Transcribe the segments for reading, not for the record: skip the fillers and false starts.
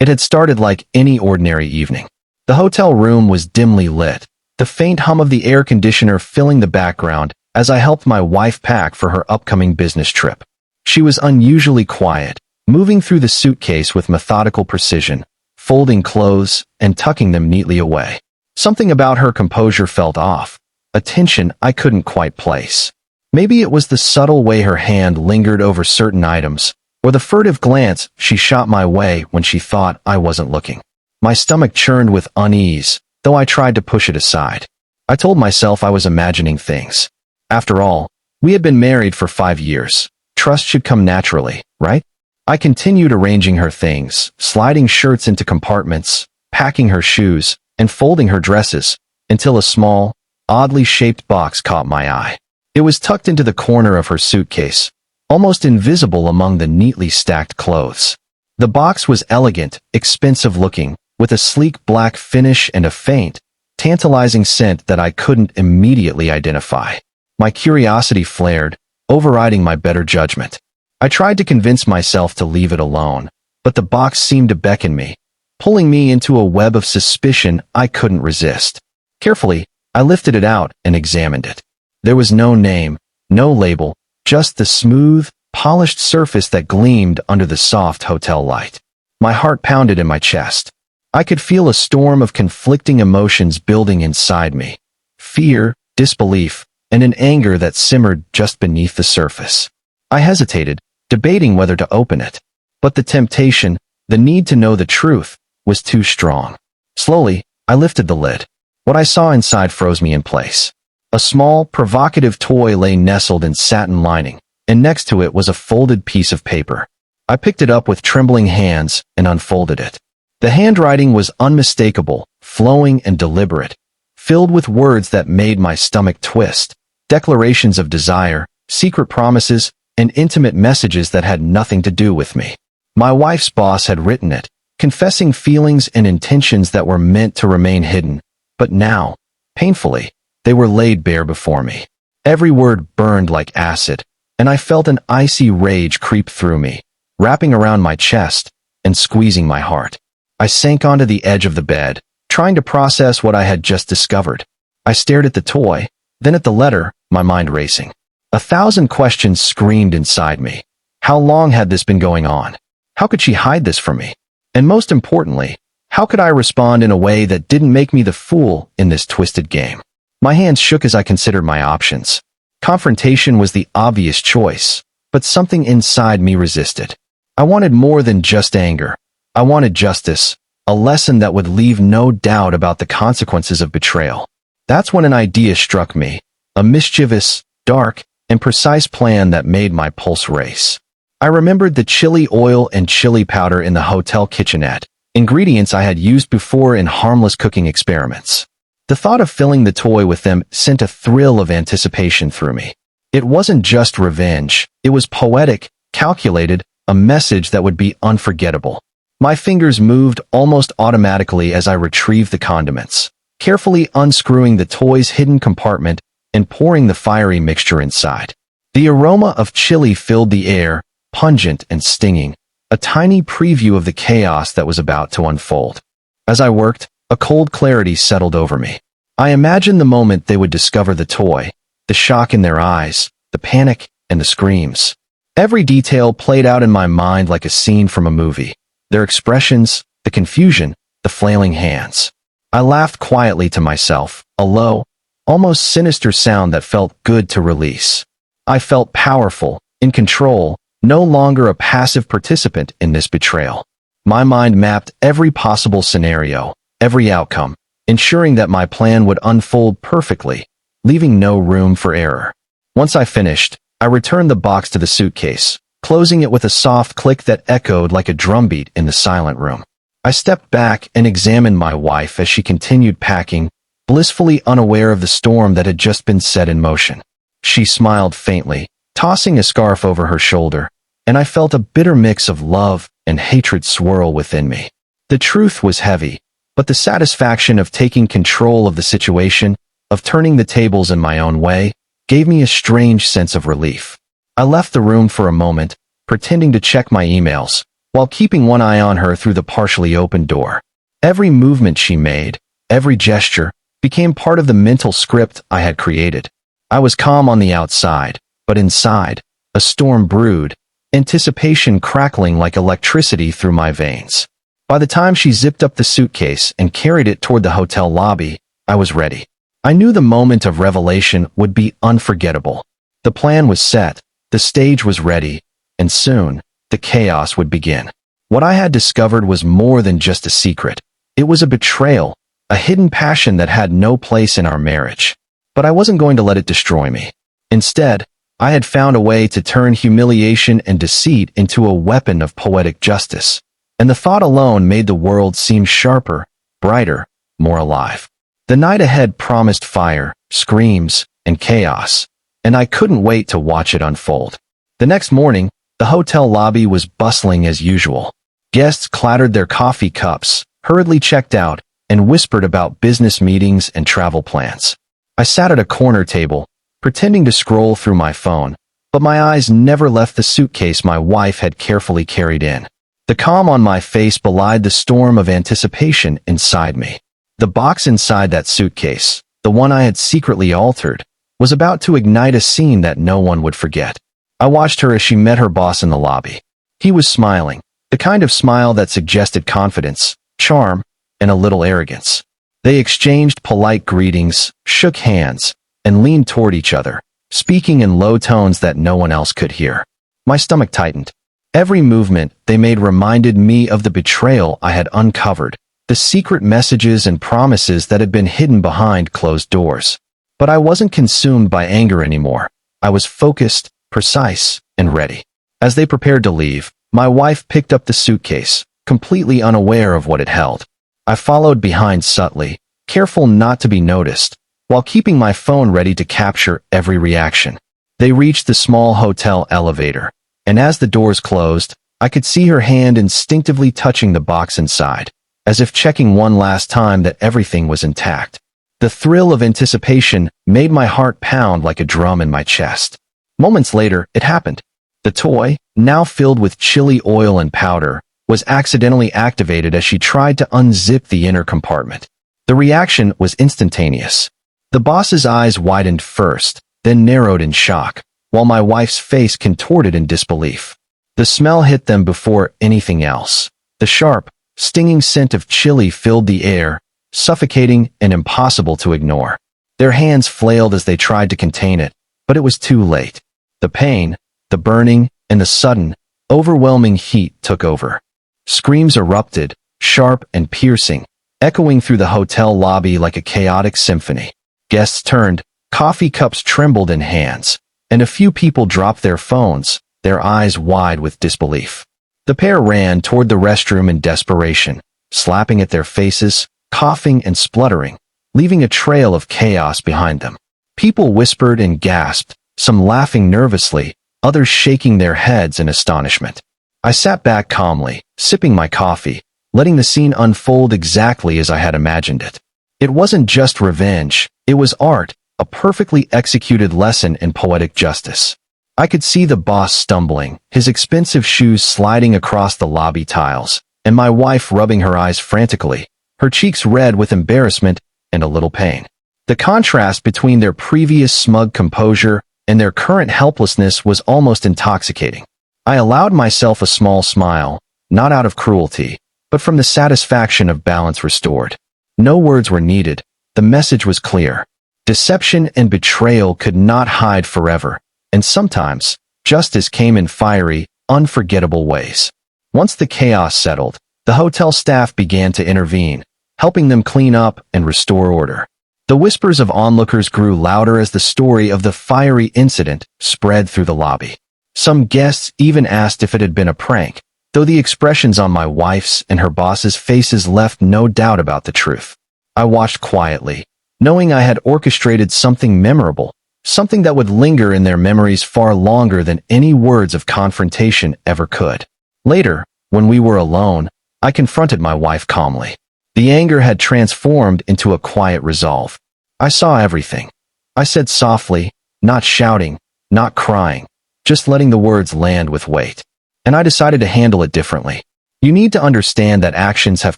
It had started like any ordinary evening. The hotel room was dimly lit, the faint hum of the air conditioner filling the background as I helped my wife pack for her upcoming business trip. She was unusually quiet, moving through the suitcase with methodical precision, folding clothes and tucking them neatly away. Something about her composure felt off, a tension I couldn't quite place. Maybe it was the subtle way her hand lingered over certain items, or the furtive glance she shot my way when she thought I wasn't looking. My stomach churned with unease, though I tried to push it aside. I told myself I was imagining things. After all, we had been married for 5 years. Trust should come naturally, right? I continued arranging her things, sliding shirts into compartments, packing her shoes, and folding her dresses, until a small, oddly shaped box caught my eye. It was tucked into the corner of her suitcase, almost invisible among the neatly stacked clothes. The box was elegant, expensive-looking, with a sleek black finish and a faint, tantalizing scent that I couldn't immediately identify. My curiosity flared, overriding my better judgment. I tried to convince myself to leave it alone, but the box seemed to beckon me, pulling me into a web of suspicion I couldn't resist. Carefully, I lifted it out and examined it. There was no name, no label, just the smooth, polished surface that gleamed under the soft hotel light. My heart pounded in my chest. I could feel a storm of conflicting emotions building inside me. Fear, disbelief, and an anger that simmered just beneath the surface. I hesitated, debating whether to open it. But the temptation, the need to know the truth, was too strong. Slowly, I lifted the lid. What I saw inside froze me in place. A small, provocative toy lay nestled in satin lining, and next to it was a folded piece of paper. I picked it up with trembling hands and unfolded it. The handwriting was unmistakable, flowing and deliberate, filled with words that made my stomach twist, declarations of desire, secret promises, and intimate messages that had nothing to do with me. My wife's boss had written it, confessing feelings and intentions that were meant to remain hidden, but now, painfully, they were laid bare before me. Every word burned like acid, and I felt an icy rage creep through me, wrapping around my chest and squeezing my heart. I sank onto the edge of the bed, trying to process what I had just discovered. I stared at the toy, then at the letter, my mind racing. 1,000 questions screamed inside me. How long had this been going on? How could she hide this from me? And most importantly, how could I respond in a way that didn't make me the fool in this twisted game? My hands shook as I considered my options. Confrontation was the obvious choice, but something inside me resisted. I wanted more than just anger. I wanted justice, a lesson that would leave no doubt about the consequences of betrayal. That's when an idea struck me, a mischievous, dark, and precise plan that made my pulse race. I remembered the chili oil and chili powder in the hotel kitchenette, ingredients I had used before in harmless cooking experiments. The thought of filling the toy with them sent a thrill of anticipation through me. It wasn't just revenge, it was poetic, calculated, a message that would be unforgettable. My fingers moved almost automatically as I retrieved the condiments, carefully unscrewing the toy's hidden compartment and pouring the fiery mixture inside. The aroma of chili filled the air, pungent and stinging, a tiny preview of the chaos that was about to unfold. As I worked, a cold clarity settled over me. I imagined the moment they would discover the toy, the shock in their eyes, the panic, and the screams. Every detail played out in my mind like a scene from a movie. Their expressions, the confusion, the flailing hands. I laughed quietly to myself, a low, almost sinister sound that felt good to release. I felt powerful, in control, no longer a passive participant in this betrayal. My mind mapped every possible scenario, every outcome, ensuring that my plan would unfold perfectly, leaving no room for error. Once I finished, I returned the box to the suitcase, closing it with a soft click that echoed like a drumbeat in the silent room. I stepped back and examined my wife as she continued packing, blissfully unaware of the storm that had just been set in motion. She smiled faintly, tossing a scarf over her shoulder, and I felt a bitter mix of love and hatred swirl within me. The truth was heavy, but the satisfaction of taking control of the situation, of turning the tables in my own way, gave me a strange sense of relief. I left the room for a moment, pretending to check my emails, while keeping one eye on her through the partially open door. Every movement she made, every gesture, became part of the mental script I had created. I was calm on the outside, but inside, a storm brewed, anticipation crackling like electricity through my veins. By the time she zipped up the suitcase and carried it toward the hotel lobby, I was ready. I knew the moment of revelation would be unforgettable. The plan was set, the stage was ready, and soon, the chaos would begin. What I had discovered was more than just a secret. It was a betrayal, a hidden passion that had no place in our marriage. But I wasn't going to let it destroy me. Instead, I had found a way to turn humiliation and deceit into a weapon of poetic justice. And the thought alone made the world seem sharper, brighter, more alive. The night ahead promised fire, screams, and chaos, and I couldn't wait to watch it unfold. The next morning, the hotel lobby was bustling as usual. Guests clattered their coffee cups, hurriedly checked out, and whispered about business meetings and travel plans. I sat at a corner table, pretending to scroll through my phone, but my eyes never left the suitcase my wife had carefully carried in. The calm on my face belied the storm of anticipation inside me. The box inside that suitcase, the one I had secretly altered, was about to ignite a scene that no one would forget. I watched her as she met her boss in the lobby. He was smiling, the kind of smile that suggested confidence, charm, and a little arrogance. They exchanged polite greetings, shook hands, and leaned toward each other, speaking in low tones that no one else could hear. My stomach tightened. Every movement they made reminded me of the betrayal I had uncovered, the secret messages and promises that had been hidden behind closed doors. But I wasn't consumed by anger anymore. I was focused, precise, and ready. As they prepared to leave, my wife picked up the suitcase, completely unaware of what it held. I followed behind subtly, careful not to be noticed, while keeping my phone ready to capture every reaction. They reached the small hotel elevator, and as the doors closed, I could see her hand instinctively touching the box inside, as if checking one last time that everything was intact. The thrill of anticipation made my heart pound like a drum in my chest. Moments later, it happened. The toy, now filled with chili oil and powder, was accidentally activated as she tried to unzip the inner compartment. The reaction was instantaneous. The boss's eyes widened first, then narrowed in shock, while my wife's face contorted in disbelief. The smell hit them before anything else. The sharp, stinging scent of chili filled the air, suffocating and impossible to ignore. Their hands flailed as they tried to contain it, but it was too late. The pain, the burning, and the sudden, overwhelming heat took over. Screams erupted, sharp and piercing, echoing through the hotel lobby like a chaotic symphony. Guests turned, coffee cups trembled in hands, and a few people dropped their phones, their eyes wide with disbelief. The pair ran toward the restroom in desperation, slapping at their faces, coughing and spluttering, leaving a trail of chaos behind them. People whispered and gasped, some laughing nervously, others shaking their heads in astonishment. I sat back calmly, sipping my coffee, letting the scene unfold exactly as I had imagined it. It wasn't just revenge, it was art, a perfectly executed lesson in poetic justice. I could see the boss stumbling, his expensive shoes sliding across the lobby tiles, and my wife rubbing her eyes frantically, her cheeks red with embarrassment and a little pain. The contrast between their previous smug composure and their current helplessness was almost intoxicating. I allowed myself a small smile, not out of cruelty, but from the satisfaction of balance restored. No words were needed, the message was clear. Deception and betrayal could not hide forever, and sometimes, justice came in fiery, unforgettable ways. Once the chaos settled, the hotel staff began to intervene, helping them clean up and restore order. The whispers of onlookers grew louder as the story of the fiery incident spread through the lobby. Some guests even asked if it had been a prank, though the expressions on my wife's and her boss's faces left no doubt about the truth. I watched quietly, knowing I had orchestrated something memorable, something that would linger in their memories far longer than any words of confrontation ever could. Later, when we were alone, I confronted my wife calmly. The anger had transformed into a quiet resolve. I saw everything. I said softly, not shouting, not crying, just letting the words land with weight. and I decided to handle it differently. You need to understand that actions have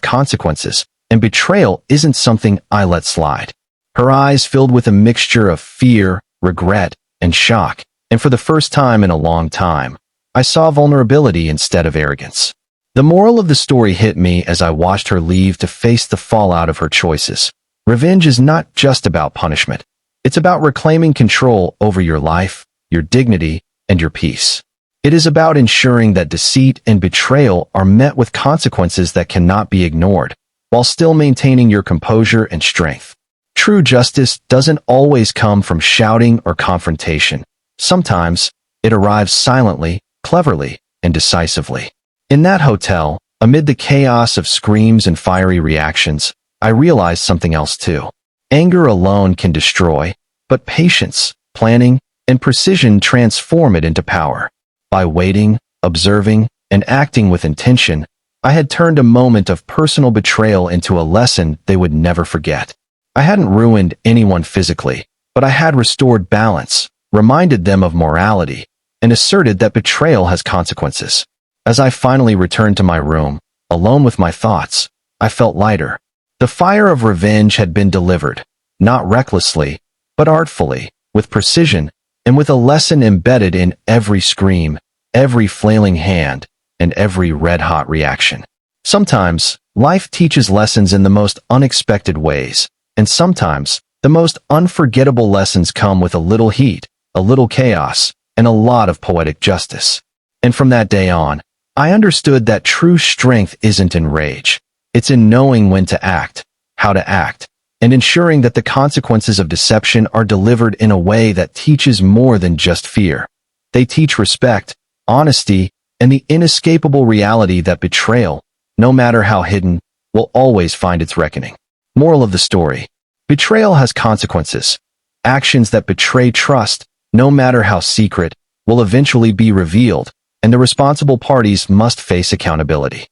consequences, and betrayal isn't something I let slide. Her eyes filled with a mixture of fear, regret, and shock, and for the first time in a long time, I saw vulnerability instead of arrogance. The moral of the story hit me as I watched her leave to face the fallout of her choices. Revenge is not just about punishment. It's about reclaiming control over your life, your dignity, and your peace. It is about ensuring that deceit and betrayal are met with consequences that cannot be ignored, while still maintaining your composure and strength. True justice doesn't always come from shouting or confrontation. Sometimes, it arrives silently, cleverly, and decisively. In that hotel, amid the chaos of screams and fiery reactions, I realized something else too. Anger alone can destroy, but patience, planning, and precision transform it into power. By waiting, observing, and acting with intention, I had turned a moment of personal betrayal into a lesson they would never forget. I hadn't ruined anyone physically, but I had restored balance, reminded them of morality, and asserted that betrayal has consequences. As I finally returned to my room, alone with my thoughts, I felt lighter. The fire of revenge had been delivered, not recklessly, but artfully, with precision, and with a lesson embedded in every scream, every flailing hand, and every red-hot reaction. Sometimes, life teaches lessons in the most unexpected ways, and sometimes, the most unforgettable lessons come with a little heat, a little chaos, and a lot of poetic justice. And from that day on, I understood that true strength isn't in rage. It's in knowing when to act, how to act, and ensuring that the consequences of deception are delivered in a way that teaches more than just fear. They teach respect, honesty, and the inescapable reality that betrayal, no matter how hidden, will always find its reckoning. Moral of the story: betrayal has consequences. Actions that betray trust, no matter how secret, will eventually be revealed, and the responsible parties must face accountability.